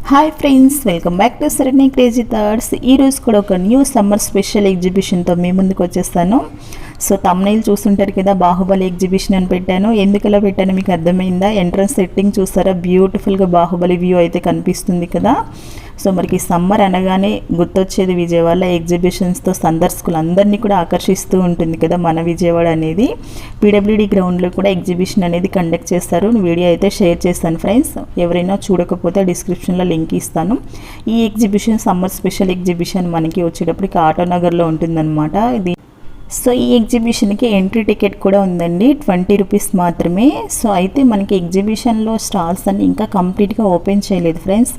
Hi friends, welcome back to Sarani crazy thoughts. ఈరోజు కూడా ఒక న్యూ సమ్మర్ స్పెషల్ ఎగ్జిబిషన్తో మీ ముందుకు వచ్చేస్తాను. సో తమ్నైల్ చూస్తుంటారు కదా, బాహుబలి ఎగ్జిబిషన్ అని పెట్టాను. ఎందుకలా పెట్టాను మీకు అర్థమైందా? ఎంట్రన్స్ సెట్టింగ్ చూసారా, బ్యూటిఫుల్గా బాహుబలి వ్యూ అయితే కనిపిస్తుంది కదా. సో మనకి సమ్మర్ అనగానే గుర్తొచ్చేది విజయవాడ ఎగ్జిబిషన్స్తో సందర్శకులందరినీ కూడా ఆకర్షిస్తూ ఉంటుంది కదా మన విజయవాడ అనేది. పీడబ్ల్యూడి గ్రౌండ్లో కూడా ఎగ్జిబిషన్ అనేది కండక్ట్ చేస్తారు. వీడియో అయితే షేర్ చేస్తాను ఫ్రెండ్స్, ఎవరైనా చూడకపోతే డిస్క్రిప్షన్లో లింక్ ఇస్తాను. ఈ ఎగ్జిబిషన్ సమ్మర్ స్పెషల్ ఎగ్జిబిషన్ మనకి వచ్చేటప్పటికి ఆటోనగర్లో ఉంటుందన్నమాట. ఇది సో ఈ ఎగ్జిబిషన్కి ఎంట్రీ టికెట్ కూడా ఉందండి, 20 రూపీస్ మాత్రమే. సో అయితే మనకి ఎగ్జిబిషన్లో స్టాల్స్ అన్ని ఇంకా కంప్లీట్గా ఓపెన్ చేయలేదు ఫ్రెండ్స్.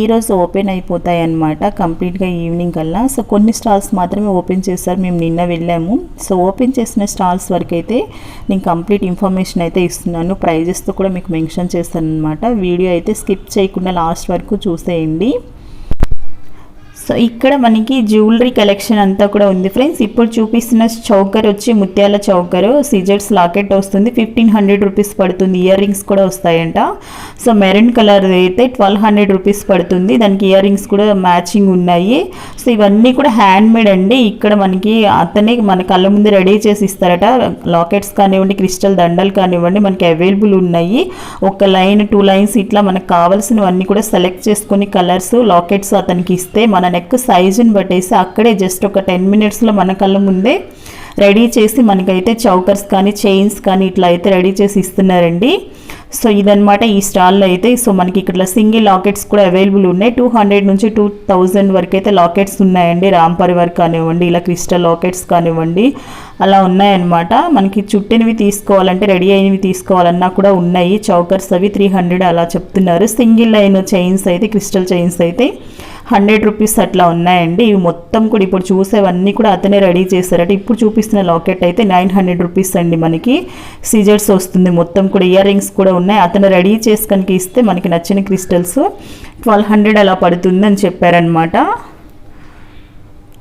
ఈరోజు ఓపెన్ అయిపోతాయి అన్నమాట కంప్లీట్గా ఈవినింగ్ కల్లా. సో కొన్ని స్టాల్స్ మాత్రమే ఓపెన్ చేస్తారు, మేము నిన్న వెళ్ళాము. సో ఓపెన్ చేసిన స్టాల్స్ వరకు అయితే నేను కంప్లీట్ ఇన్ఫర్మేషన్ అయితే ఇస్తున్నాను, ప్రైజెస్తో కూడా మీకు మెన్షన్ చేస్తాను అనమాట. వీడియో అయితే స్కిప్ చేయకుండా లాస్ట్ వరకు చూసేయండి. సో ఇక్కడ మనకి జ్యువెలరీ కలెక్షన్ అంతా కూడా ఉంది ఫ్రెండ్స్. ఇప్పుడు చూపిస్తున్న చౌకర్ వచ్చి ముత్యాల చౌకర్, సిజర్స్ లాకెట్ వస్తుంది, 1500 రూపీస్ పడుతుంది. ఇయర్ రింగ్స్ కూడా వస్తాయంట. సో మెరూన్ కలర్ అయితే 1200 రూపీస్ పడుతుంది. దానికి ఇయర్ రింగ్స్ కూడా మ్యాచింగ్ ఉన్నాయి. సో ఇవన్నీ కూడా హ్యాండ్ మేడ్ అండి. ఇక్కడ మనకి అతనే మన కళ్ళ ముందు రెడీ చేసి ఇస్తారట. లాకెట్స్ కానివ్వండి, క్రిస్టల్ దండలు కానివ్వండి మనకి అవైలబుల్ ఉన్నాయి. ఒక లైన్ 2 లైన్స్ ఇట్లా మనకు కావాల్సినవన్నీ కూడా సెలెక్ట్ చేసుకొని కలర్స్ లాకెట్స్ అతనికి ఇస్తే మన నెక్ సైజుని బట్టేసి అక్కడే జస్ట్ ఒక 10 మినిట్స్లో మన కళ్ళ ముందే రెడీ చేసి మనకైతే చౌకర్స్ కానీ చైన్స్ కానీ ఇట్లా అయితే రెడీ చేసి ఇస్తున్నారండి. సో ఇదనమాట ఈ స్టాల్లో అయితే. సో మనకి ఇక్కడ సింగిల్ లాకెట్స్ కూడా అవైలబుల్ ఉన్నాయి. 200 నుంచి 2000 వరకు అయితే లాకెట్స్ ఉన్నాయండి. రాంపరి వర్క్ కానివ్వండి, ఇలా క్రిస్టల్ లాకెట్స్ కానివ్వండి అలా ఉన్నాయన్నమాట. మనకి చుట్టినవి తీసుకోవాలంటే రెడీ అయినవి తీసుకోవాలన్నా కూడా ఉన్నాయి. చౌకర్స్ అవి 300 అలా చెప్తున్నారు. సింగిల్ లైన్ చైన్స్ అయితే, క్రిస్టల్ చైన్స్ అయితే 100 రూపీస్ అట్లా ఉన్నాయండి. ఇవి మొత్తం కూడా ఇప్పుడు చూసేవన్నీ కూడా అతనే రెడీ చేశారట. ఇప్పుడు చూపిస్తున్న లాకెట్ అయితే 900 రూపీస్ అండి. మనకి సిజర్స్ వస్తుంది, మొత్తం కూడా ఇయర్ రింగ్స్ కూడా ఉన్నాయి. అతను రెడీ చేసి కనుక ఇస్తే మనకి నచ్చిన క్రిస్టల్స్ 1200 అలా పడుతుంది అని చెప్పారనమాట.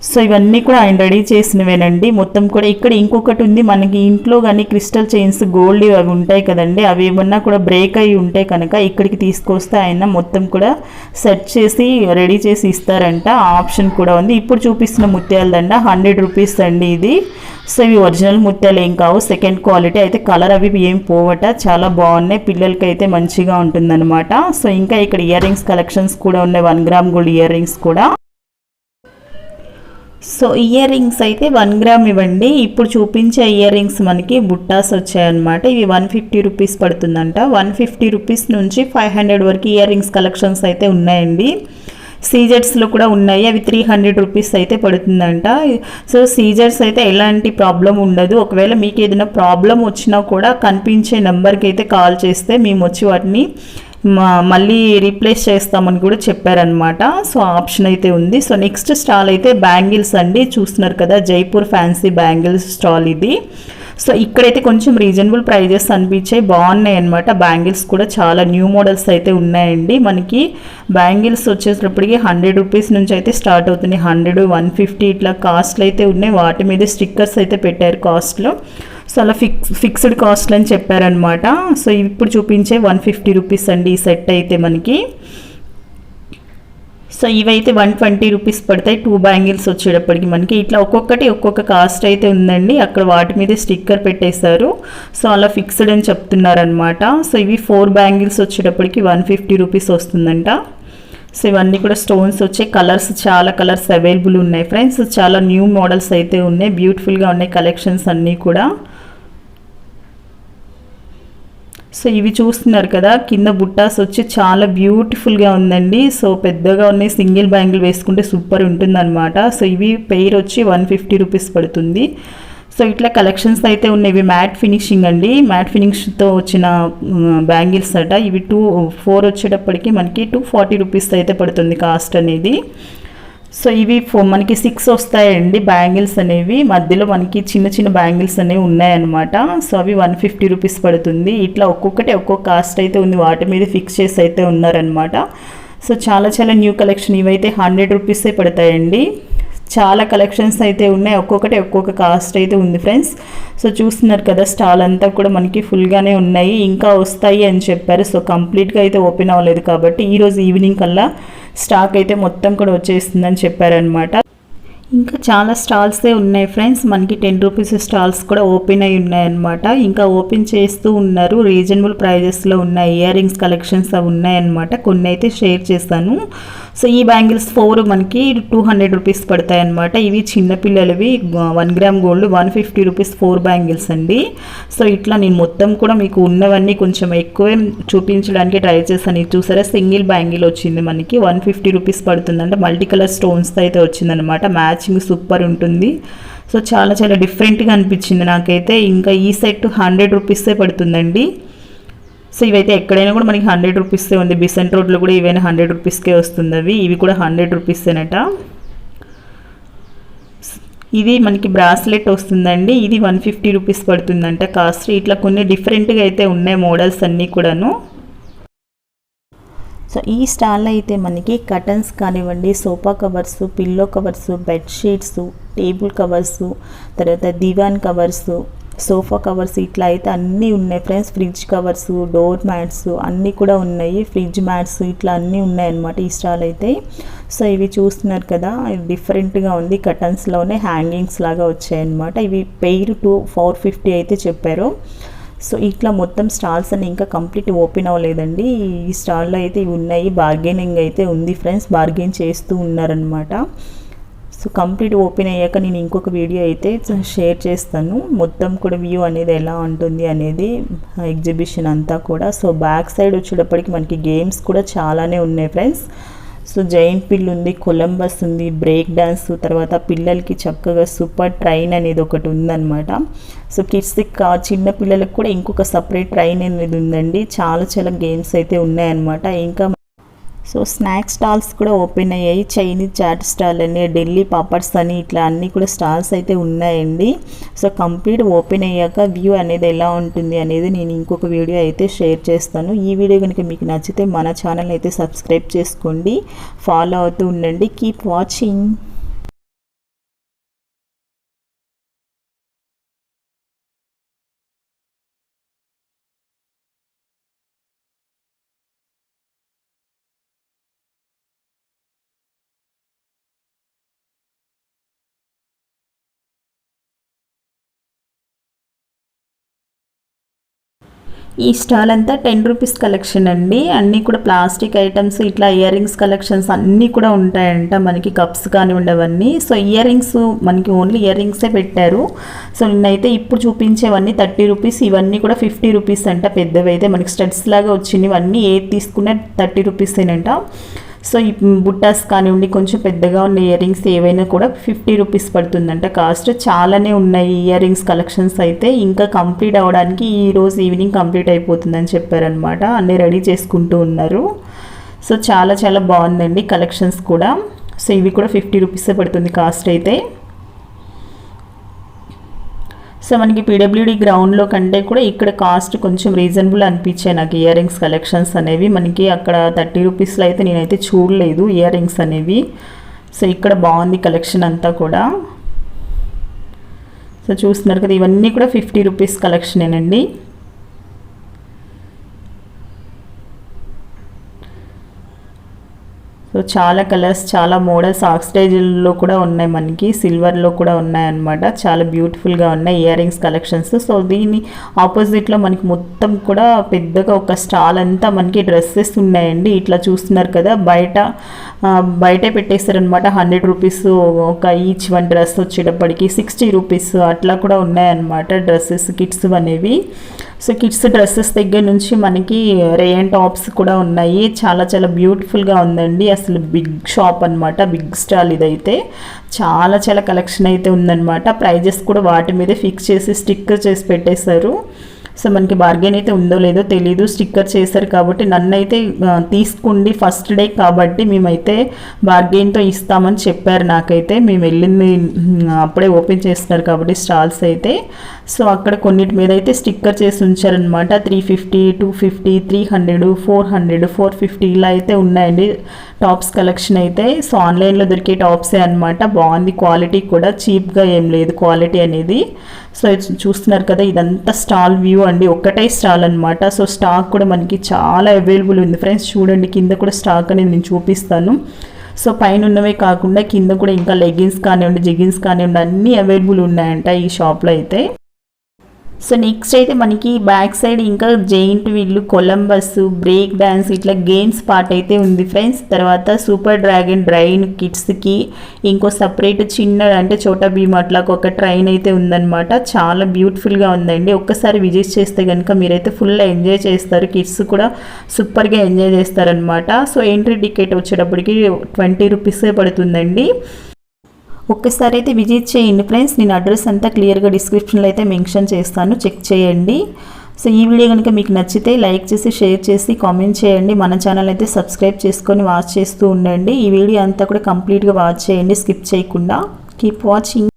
సో ఇవన్నీ కూడా ఆయన రెడీ చేసినవేనండి మొత్తం కూడా. ఇక్కడ ఇంకొకటి ఉంది, మనకి ఇంట్లో కానీ క్రిస్టల్ చైన్స్ గోల్డ్ అవి ఉంటాయి కదండి, అవి ఏమన్నా కూడా బ్రేక్ అయ్యి ఉంటే కనుక ఇక్కడికి తీసుకొస్తే ఆయన మొత్తం కూడా సెట్ చేసి రెడీ చేసి ఇస్తారంట. ఆప్షన్ కూడా ఉంది. ఇప్పుడు చూపిస్తున్న ముత్యాల దండ 100 రూపీస్ అండి ఇది. సో ఇవి ఒరిజినల్ ముత్యాలు ఏం కావు, సెకండ్ క్వాలిటీ అయితే. కలర్ అవి ఏం పోవట, చాలా బాగున్నాయి, పిల్లలకి అయితే మంచిగా ఉంటుందన్నమాట. సో ఇంకా ఇక్కడ ఇయర్ రింగ్స్ కలెక్షన్స్ కూడా ఉన్నాయి, 1 గ్రామ్ గోల్డ్ ఇయర్ రింగ్స్ కూడా. సో ఇయర్ రింగ్స్ అయితే 1 గ్రామ్ ఇవ్వండి. ఇప్పుడు చూపించే ఇయర్ రింగ్స్ మనకి బుట్టాస్ వచ్చాయన్నమాట. ఇవి 150 రూపీస్ పడుతుందంట. 150 రూపీస్ నుంచి 500 వరకు ఇయర్ రింగ్స్ కలెక్షన్స్ అయితే ఉన్నాయండి. సీజర్స్లో కూడా ఉన్నాయి, అవి 300 రూపీస్ అయితే పడుతుందంట. సో సీజర్స్ అయితే ఎలాంటి ప్రాబ్లం ఉండదు. ఒకవేళ మీకు ఏదైనా ప్రాబ్లం వచ్చినా కూడా కనిపించే నెంబర్కి అయితే కాల్ చేస్తే మేము వచ్చి వాటిని మళ్ళీ రీప్లేస్ చేస్తామని కూడా చెప్పారనమాట. సో ఆప్షన్ అయితే ఉంది. సో నెక్స్ట్ స్టాల్ అయితే బ్యాంగిల్స్ అండి. చూస్తున్నారు కదా, జైపూర్ ఫ్యాన్సీ బ్యాంగిల్స్ స్టాల్ ఇది. సో ఇక్కడైతే కొంచెం రీజనబుల్ ప్రైజెస్ అనిపించాయి, బాగున్నాయి అనమాట. బ్యాంగిల్స్ కూడా చాలా న్యూ మోడల్స్ అయితే ఉన్నాయండి. మనకి బ్యాంగిల్స్ వచ్చేటప్పటికి 100 రూపీస్ నుంచి అయితే స్టార్ట్ అవుతుంది. 100, 150 ఇట్లా కాస్ట్లు అయితే ఉన్నాయి. వాటి మీద స్టిక్కర్స్ అయితే పెట్టారు కాస్ట్లో. సో అలా ఫిక్స్డ్ కాస్ట్ అని చెప్పారనమాట. సో ఇప్పుడు చూపించే 150 రూపీస్ అండి ఈ సెట్ అయితే మనకి. సో ఇవైతే 120 రూపీస్ పడతాయి. 2 బ్యాంగిల్స్ వచ్చేటప్పటికి మనకి ఇట్లా ఒక్కొక్కటి ఒక్కొక్క కాస్ట్ అయితే ఉందండి. అక్కడ వాటి మీద స్టిక్కర్ పెట్టేశారు. సో అలా ఫిక్స్డ్ అని చెప్తున్నారనమాట. సో ఇవి 4 బ్యాంగిల్స్ వచ్చేటప్పటికి 150 రూపీస్ వస్తుందంట. సో ఇవన్నీ కూడా స్టోన్స్ వచ్చే కలర్స్, చాలా కలర్స్ అవైలబుల్ ఉన్నాయి ఫ్రెండ్స్. చాలా న్యూ మోడల్స్ అయితే ఉన్నాయి, బ్యూటిఫుల్గా ఉన్నాయి కలెక్షన్స్ అన్నీ కూడా. సో ఇవి చూస్తున్నారు కదా, కింద బుట్టాస్ వచ్చి చాలా బ్యూటిఫుల్గా ఉందండి. సో పెద్దగా ఉన్నాయి, సింగిల్ బ్యాంగిల్ వేసుకుంటే సూపర్ ఉంటుందన్నమాట. సో ఇవి పెయిర్ వచ్చి 150 రూపీస్ పడుతుంది. సో ఇట్లా కలెక్షన్స్ అయితే ఉన్నాయి. ఇవి మ్యాట్ ఫినిషింగ్ అండి, మ్యాట్ ఫినిషింగ్తో వచ్చిన బ్యాంగిల్స్ అట. ఇవి 4 వచ్చేటప్పటికి మనకి 240 రూపీస్ అయితే పడుతుంది కాస్ట్ అనేది. సో ఇవి మనకి 6 వస్తాయండి బ్యాంగిల్స్ అనేవి. మధ్యలో మనకి చిన్న చిన్న బ్యాంగిల్స్ అనేవి ఉన్నాయన్నమాట. సో అవి 150 రూపీస్ పడుతుంది. ఇట్లా ఒక్కొక్కటి ఒక్కొక్క కాస్ట్ అయితే ఉంది, వాటి మీద ఫిక్స్ చేసి అయితే ఉన్నారనమాట. సో చాలా చాలా న్యూ కలెక్షన్. ఇవైతే 100 రూపీసే పడతాయండి. చాలా కలెక్షన్స్ అయితే ఉన్నాయి, ఒక్కొక్కటి ఒక్కొక్క కాస్ట్ అయితే ఉంది ఫ్రెండ్స్. సో చూస్తున్నారు కదా స్టాల్ అంతా కూడా మనకి ఫుల్గానే ఉన్నాయి, ఇంకా వస్తాయి అని చెప్పారు. సో కంప్లీట్గా అయితే ఓపెన్ అవ్వలేదు కాబట్టి ఈరోజు ఈవినింగ్ కల్లా స్టాక్ అయితే మొత్తం కూడా వచ్చేస్తుందని చెప్పారనమాట. ఇంకా చాలా స్టాల్సే ఉన్నాయి ఫ్రెండ్స్, మనకి 10 రూపీస్ స్టాల్స్ కూడా ఓపెన్ అయి ఉన్నాయన్నమాట. ఇంకా ఓపెన్ చేస్తూ ఉన్నారు, రీజనబుల్ ప్రైజెస్లో ఉన్నాయి ఇయర్ రింగ్స్ కలెక్షన్స్ అవి ఉన్నాయన్నమాట. కొన్ని అయితే షేర్ చేస్తాను. సో ఈ బ్యాంగిల్స్ 4 మనకి 200 రూపీస్ పడతాయి అన్నమాట. ఇవి చిన్నపిల్లలవి 1 గ్రామ్ గోల్డ్ 150 రూపీస్ 4 బ్యాంగిల్స్ అండి. సో ఇట్లా నేను మొత్తం కూడా మీకు ఉన్నవన్నీ కొంచెం ఎక్కువే చూపించడానికి ట్రై చేశాను. ఇది చూసారా సింగిల్ బ్యాంగిల్ వచ్చింది మనకి 150 రూపీస్ పడుతుంది, అంటే మల్టీ కలర్ స్టోన్స్తో అయితే వచ్చిందనమాట. మ్యాచింగ్ సూపర్ ఉంటుంది. సో చాలా చాలా డిఫరెంట్గా అనిపించింది నాకైతే. ఇంకా ఈ సెట్ 100 రూపీసే పడుతుందండి. సో ఇవైతే ఎక్కడైనా కూడా మనకి 100 రూపీసే ఉంది, బిసెంట్ రోడ్లో కూడా ఇవైనా 100 రూపీస్కే వస్తుంది. ఇవి కూడా 100 రూపీసేనట. ఇది మనకి బ్రాస్లెట్ వస్తుందండి, ఇది 150 రూపీస్ పడుతుందంట కాస్ట్. ఇట్లా కొన్ని డిఫరెంట్గా అయితే ఉన్నాయి మోడల్స్ అన్నీ కూడాను. సో ఈ స్టాల్లో అయితే మనకి కర్టన్స్ కానివ్వండి, sofa covers, pillow covers, bedsheets, table covers, తర్వాత దివాన్ కవర్స్, సోఫా కవర్స్ ఇట్లా అయితే అన్నీ ఉన్నాయి friends. Fridge covers, door mats అన్నీ కూడా ఉన్నాయి, ఫ్రిడ్జ్ మ్యాట్స్ ఇట్లా అన్నీ ఉన్నాయన్నమాట ఈ స్టాల్ అయితే. సో ఇవి చూస్తున్నారు కదా డిఫరెంట్గా ఉంది, కర్టన్స్లోనే హ్యాంగింగ్స్ లాగా వచ్చాయన్నమాట. ఇవి పెయిర్ 450 అయితే చెప్పారు. సో ఇట్లా మొత్తం స్టాల్స్ అని ఇంకా కంప్లీట్ ఓపెన్ అవ్వలేదండి. ఈ స్టాల్లో అయితే ఇవి ఉన్నాయి, బార్గెనింగ్ అయితే ఉంది ఫ్రెండ్స్, బార్గెన్ చేస్తూ ఉన్నారనమాట. సో కంప్లీట్ ఓపెన్ అయ్యాక నేను ఇంకొక వీడియో అయితే షేర్ చేస్తాను, మొత్తం కూడా వ్యూ అనేది ఎలా ఉంటుంది అనేది ఎగ్జిబిషన్ అంతా కూడా. సో బ్యాక్ సైడ్ వచ్చేటప్పటికి మనకి గేమ్స్ కూడా చాలానే ఉన్నాయి ఫ్రెండ్స్. సో జైంట్ పిల్ ఉంది, కొలంబస్ ఉంది, బ్రేక్ డ్యాన్స్, తర్వాత పిల్లలకి చక్కగా సూపర్ ట్రైన్ అనేది ఒకటి ఉందన్నమాట. సో కిడ్స్కి చిన్న పిల్లలకు కూడా ఇంకొక సపరేట్ ట్రైన్ అనేది ఉందండి. చాలా చాలా గేమ్స్ అయితే ఉన్నాయన్నమాట. ఇంకా సో స్నాక్స్ స్టాల్స్ కూడా ఓపెన్ అయ్యాయి, చైనీస్ చాట్ స్టాల్ అని, ఢిల్లీ పాపడ్స్ అని ఇట్లా అన్నీ కూడా స్టాల్స్ అయితే ఉన్నాయండి. సో కంప్లీట్ ఓపెన్ అయ్యాక వ్యూ అనేది ఎలా ఉంటుంది అనేది నేను ఇంకొక వీడియో అయితే షేర్ చేస్తాను. ఈ వీడియో కనుక మీకు నచ్చితే మన ఛానల్ అయితే సబ్స్క్రైబ్ చేసుకోండి, ఫాలో అవుతూ ఉండండి. Keep watching. ఈ స్టాల్ అంతా 10 రూపీస్ కలెక్షన్ అండి, అన్నీ కూడా ప్లాస్టిక్ ఐటమ్స్, ఇట్లా ఇయర్ రింగ్స్ కలెక్షన్స్ అన్నీ కూడా ఉంటాయంట మనకి, కప్స్ కానీ ఉండవన్నీ. సో ఇయర్ రింగ్స్ మనకి ఓన్లీ ఇయర్ రింగ్సే పెట్టారు. సో నిన్నైతే ఇప్పుడు చూపించేవన్నీ 30 రూపీస్, ఇవన్నీ కూడా 50 రూపీస్ అంట. పెద్దవి అయితే మనకి స్టడ్స్ లాగా వచ్చినవి అన్నీ ఏది తీసుకున్నా 30 రూపీసేనంట. సో ఈ బుట్టాస్ కానివ్వండి, కొంచెం పెద్దగా ఉన్న ఇయర్ రింగ్స్ ఏవైనా కూడా 50 రూపీస్ పడుతుందంట కాస్ట్. చాలానే ఉన్నాయి ఇయర్ రింగ్స్ కలెక్షన్స్ అయితే. ఇంకా కంప్లీట్ అవ్వడానికి ఈరోజు ఈవినింగ్ కంప్లీట్ అయిపోతుందని చెప్పారనమాట, అన్నీ రెడీ చేసుకుంటూ ఉన్నారు. సో చాలా చాలా బాగుందండి కలెక్షన్స్ కూడా. సో ఇవి కూడా 50 రూపీసే పడుతుంది కాస్ట్ అయితే. సో మనకి పీడబ్ల్యూడి గ్రౌండ్లో కంటే కూడా ఇక్కడ కాస్ట్ కొంచెం రీజనబుల్ అనిపించాయి నాకు ఇయర్ రింగ్స్ కలెక్షన్స్ అనేవి. మనకి అక్కడ 30 రూపీస్లో అయితే నేనైతే చూడలేదు ఇయర్ రింగ్స్ అనేవి. సో ఇక్కడ బాగుంది కలెక్షన్ అంతా కూడా. సో చూస్తున్నారు కదా ఇవన్నీ కూడా 50 రూపీస్ కలెక్షనేనండి. సో చాలా కలర్స్, చాలా మోడల్స్, ఆక్సిడైజ్లో కూడా ఉన్నాయి మనకి, సిల్వర్లో కూడా ఉన్నాయన్నమాట. చాలా బ్యూటిఫుల్గా ఉన్నాయి ఇయర్ రింగ్స్ కలెక్షన్స్. సో దీని ఆపోజిట్లో మనకి మొత్తం కూడా పెద్దగా ఒక స్టాల్ అంతా మనకి డ్రెస్సెస్ ఉన్నాయండి. ఇట్లా చూస్తున్నారు కదా బయటే పెట్టేస్తారనమాట. 100 రూపీస్ ఒక ఈచ్ వన్ డ్రెస్ వచ్చేటప్పటికి 60 రూపీస్ అట్లా కూడా ఉన్నాయన్నమాట డ్రెస్సెస్, కిడ్స్ అనేవి. సో కిడ్స్ డ్రెస్సెస్ దగ్గర నుంచి మనకి రేయన్ టాప్స్ కూడా ఉన్నాయి. చాలా చాలా బ్యూటిఫుల్గా ఉందండి. అసలు బిగ్ షాప్ అనమాట, బిగ్ స్టాల్ ఇదైతే. చాలా చాలా కలెక్షన్ అయితే ఉందన్నమాట. ప్రైజెస్ కూడా వాటి మీద ఫిక్స్ చేసి స్టిక్కర్ చేసి పెట్టేశారు. సో మనకి బార్గెన్ అయితే ఉందో లేదో తెలీదు, స్టిక్కర్ చేశారు కాబట్టి నన్ను అయితే తీసుకోండి ఫస్ట్ డే కాబట్టి మేమైతే బార్గెన్తో ఇస్తామని చెప్పారు నాకైతే. మేము వెళ్ళింది అప్పుడే ఓపెన్ చేస్తున్నారు కాబట్టి స్టాల్స్ అయితే. సో అక్కడ కొన్నిటి మీద అయితే స్టిక్కర్ చేసి ఉంచారనమాట. 350, 250, 300, 400, 450 ఇలా అయితే ఉన్నాయండి టాప్స్ కలెక్షన్ అయితే. సో ఆన్లైన్లో దొరికే టాప్సే అనమాట. బాగుంది క్వాలిటీ కూడా, చీప్గా ఏం లేదు క్వాలిటీ అనేది. సో చూస్తున్నారు కదా, ఇదంతా స్టాల్ వ్యూ అండి, ఒక్కటే స్టాల్ అనమాట. సో స్టాక్ కూడా మనకి చాలా అవైలబుల్ ఉంది ఫ్రెండ్స్. చూడండి కింద కూడా స్టాక్ అనేది నేను చూపిస్తాను. సో పైన ఉన్నవే కాకుండా కింద కూడా ఇంకా లెగిన్స్ కానివ్వండి, జెగిన్స్ కానివ్వండి అన్నీ అవైలబుల్ ఉన్నాయంట ఈ షాప్లో అయితే. సో నెక్స్ట్ అయితే మనకి బ్యాక్ సైడ్ ఇంకా జెయింట్ వీళ్ళు, కొలంబస్, బ్రేక్ డ్యాన్స్ ఇట్లా గేమ్స్ పార్ట్ అయితే ఉంది ఫ్రెండ్స్. తర్వాత సూపర్ డ్రాగన్ డ్రైన్ కిడ్స్కి, ఇంకో సపరేట్ చిన్న అంటే చోటా భీమ్ అట్లా ఒక ట్రైన్ అయితే ఉందన్నమాట. చాలా బ్యూటిఫుల్గా ఉందండి. ఒక్కసారి విజిట్ చేస్తే కనుక మీరైతే ఫుల్ ఎంజాయ్ చేస్తారు. కిడ్స్ కూడా సూపర్గా ఎంజాయ్ చేస్తారనమాట. సో ఎంట్రీ టికెట్ వచ్చేటప్పటికి 20 రూపీసే పడుతుందండి. ఒక్కసారి అయితే విజిట్ చేయండి ఫ్రెండ్స్. నేను అడ్రస్ అంతా క్లియర్గా డిస్క్రిప్షన్లో అయితే మెన్షన్ చేస్తాను, చెక్ చేయండి. సో ఈ వీడియో కనుక మీకు నచ్చితే లైక్ చేసి, షేర్ చేసి, కామెంట్ చేయండి. మన ఛానల్ అయితే సబ్స్క్రైబ్ చేసుకొని వాచ్ చేస్తూ ఉండండి. ఈ వీడియో అంతా కూడా కంప్లీట్గా వాచ్ చేయండి, స్కిప్ చేయకుండా. Keep watching.